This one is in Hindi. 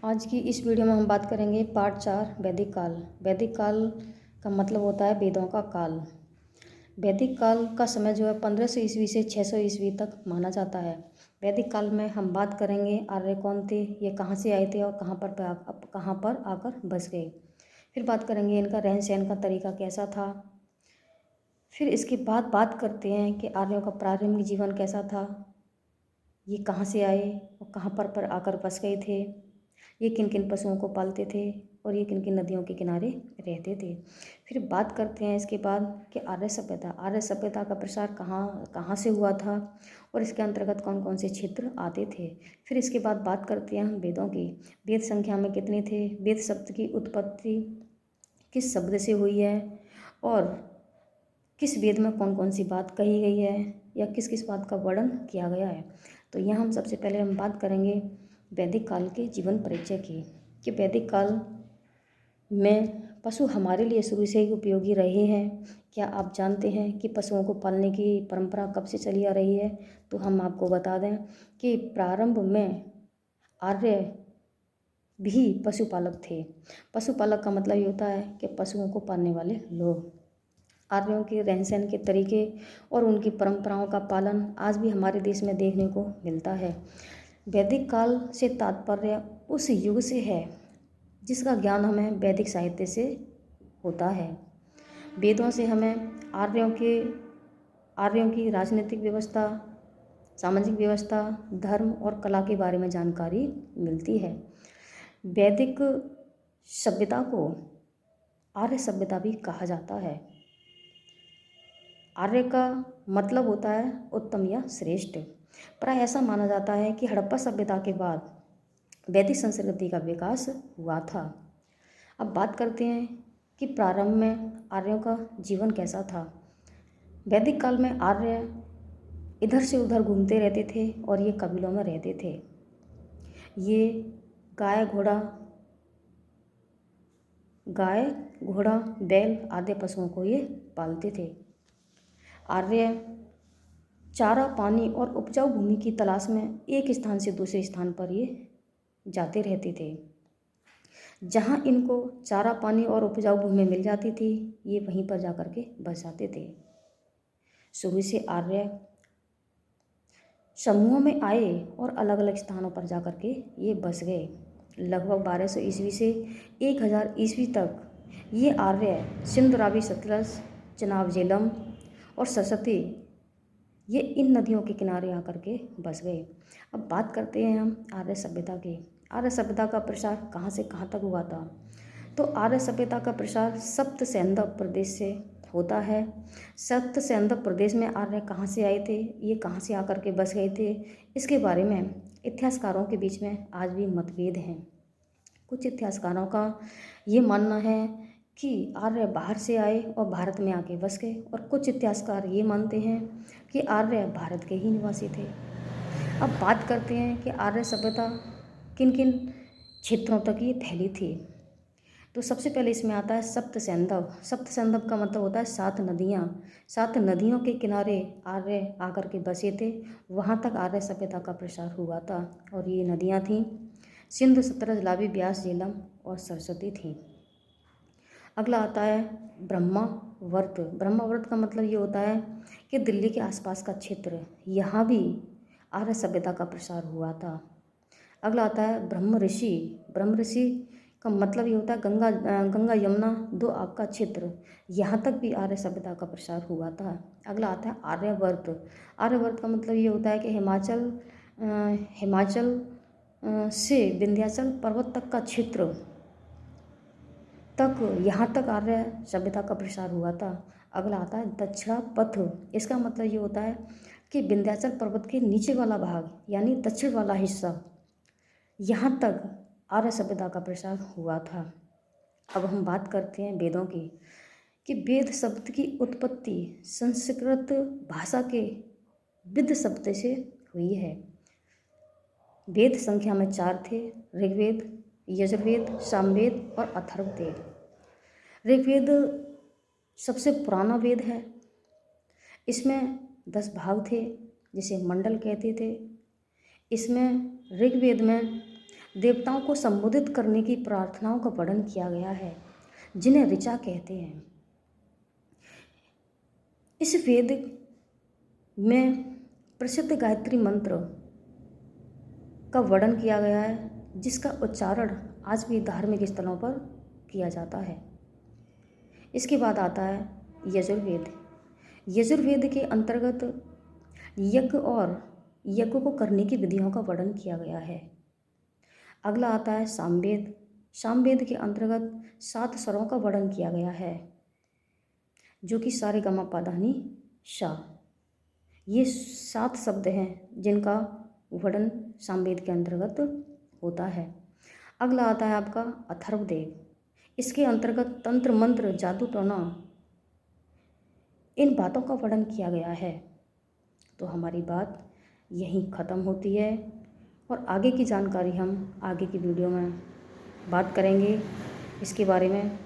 आज की इस वीडियो में हम बात करेंगे पार्ट 4 वैदिक काल। वैदिक काल का मतलब होता है वेदों का काल। वैदिक काल का समय जो है 1500 ईस्वी से 600 ईस्वी तक माना जाता है। वैदिक काल में हम बात करेंगे आर्य कौन थे, ये कहाँ से आए थे और कहाँ पर आकर बस गए। फिर बात करेंगे इनका रहन सहन का तरीका कैसा था। फिर इसके बाद बात करते हैं कि आर्यों का प्रारंभिक जीवन कैसा था, ये कहाँ से आए और कहाँ पर आकर बस गए थे, ये किन किन पशुओं को पालते थे और ये किन किन नदियों के किनारे रहते थे। फिर बात करते हैं इसके बाद कि आर्य सभ्यता का प्रसार कहाँ कहाँ से हुआ था और इसके अंतर्गत कौन कौन से क्षेत्र आते थे। फिर इसके बाद बात करते हैं हम वेदों की। वेद संख्या में कितने थे, वेद शब्द की उत्पत्ति किस शब्द से हुई है और किस वेद में कौन कौन सी बात कही गई है या किस किस बात का वर्णन किया गया है। तो यहाँ हम सबसे पहले हम बात करेंगे वैदिक काल के जीवन परिचय की, कि वैदिक काल में पशु हमारे लिए शुरू से ही उपयोगी रहे हैं। क्या आप जानते हैं कि पशुओं को पालने की परंपरा कब से चली आ रही है? तो हम आपको बता दें कि प्रारंभ में आर्य भी पशुपालक थे। पशुपालक का मतलब ये होता है कि पशुओं को पालने वाले लोग। आर्यों के रहन सहन के तरीके और उनकी परंपराओं का पालन आज भी हमारे देश में देखने को मिलता है। वैदिक काल से तात्पर्य उस युग से है जिसका ज्ञान हमें वैदिक साहित्य से होता है। वेदों से हमें आर्यों की राजनीतिक व्यवस्था, सामाजिक व्यवस्था, धर्म और कला के बारे में जानकारी मिलती है। वैदिक सभ्यता को आर्य सभ्यता भी कहा जाता है। आर्य का मतलब होता है उत्तम या श्रेष्ठ। प्राय ऐसा माना जाता है कि हड़प्पा सभ्यता के बाद वैदिक संस्कृति का विकास हुआ था। अब बात करते हैं कि प्रारंभ में आर्यों का जीवन कैसा था। वैदिक काल में आर्य इधर से उधर घूमते रहते थे और ये कबीलों में रहते थे। ये गाय घोड़ा बैल आदि पशुओं को ये पालते थे। आर्य चारा पानी और उपजाऊ भूमि की तलाश में एक स्थान से दूसरे स्थान पर ये जाते रहते थे। जहाँ इनको चारा पानी और उपजाऊ भूमि मिल जाती थी ये वहीं पर जाकर के बस जाते थे। शुरू से आर्य समूहों में आए और अलग अलग स्थानों पर जाकर के ये बस गए। लगभग 1200 ईस्वी से 1000 ईस्वी तक ये आर्य सिंध, रावी, सतलज, चनाब, झेलम और सरस्वती ये इन नदियों के किनारे आकर के बस गए। अब बात करते हैं हम आर्य सभ्यता की। आर्य सभ्यता का प्रसार कहाँ से कहाँ तक हुआ था? तो आर्य सभ्यता का प्रसार सप्त सैंधव प्रदेश से होता है। सप्त सैंधव प्रदेश में आर्य कहाँ से आए थे, ये कहाँ से आकर के बस गए थे, इसके बारे में इतिहासकारों के बीच में आज भी मतभेद हैं। कुछ इतिहासकारों का ये मानना है कि आर्य बाहर से आए और भारत में आके बस गए और कुछ इतिहासकार ये मानते हैं कि आर्य भारत के ही निवासी थे। अब बात करते हैं कि आर्य सभ्यता किन किन क्षेत्रों तक ये फैली थी। तो सबसे पहले इसमें आता है सप्त सैंधव। सप्त सैंधव का मतलब होता है 7 नदियाँ। 7 नदियों के किनारे आर्य आकर के बसे थे, वहाँ तक आर्य सभ्यता का प्रसार हुआ था। और ये नदियाँ थीं सिंधु, सतलज, रावी, ब्यास, झेलम और सरस्वती थी। अगला आता है ब्रह्मावर्त। ब्रह्मावर्त का मतलब ये होता है कि दिल्ली के आसपास का क्षेत्र, यहाँ भी आर्य सभ्यता का प्रसार हुआ था। अगला आता है ब्रह्म ऋषि। ब्रह्म ऋषि का मतलब ये होता है गंगा यमुना दो आपका क्षेत्र, यहाँ तक भी आर्य सभ्यता का प्रसार हुआ था। अगला आता है आर्यवर्त। आर्यवर्त का मतलब ये होता है कि हिमाचल से विंध्याचल पर्वत तक का क्षेत्र तक, यहाँ तक आर्य सभ्यता का प्रसार हुआ था। अगला आता है दक्षिणापथ। इसका मतलब ये होता है कि विंध्याचल पर्वत के नीचे वाला भाग यानी दक्षिण वाला हिस्सा, यहाँ तक आर्य सभ्यता का प्रसार हुआ था। अब हम बात करते हैं वेदों की, कि वेद शब्द की उत्पत्ति संस्कृत भाषा के विद शब्द से हुई है। वेद संख्या में 4 थे, ऋग्वेद, यजुर्वेद, सामवेद और अथर्ववेद। ऋग्वेद सबसे पुराना वेद है। इसमें 10 भाग थे जिसे मंडल कहते थे। इसमें ऋग्वेद में देवताओं को संबोधित करने की प्रार्थनाओं का वर्णन किया गया है, जिन्हें ऋचा कहते हैं। इस वेद में प्रसिद्ध गायत्री मंत्र का वर्णन किया गया है, जिसका उच्चारण आज भी धार्मिक स्थलों पर किया जाता है। इसके बाद आता है यजुर्वेद। यजुर्वेद के अंतर्गत यज्ञ और यज्ञ को करने की विधियों का वर्णन किया गया है। अगला आता है सामवेद। सामवेद के अंतर्गत 7 स्वरों का वर्णन किया गया है, जो कि सारे गमा पाधानी सा। ये 7 शब्द हैं जिनका वर्णन सामवेद के अंतर्गत होता है। अगला आता है आपका अथर्ववेद। इसके अंतर्गत तंत्र मंत्र जादू टोना इन बातों का वर्णन किया गया है। तो हमारी बात यहीं ख़त्म होती है और आगे की जानकारी हम आगे की वीडियो में बात करेंगे इसके बारे में।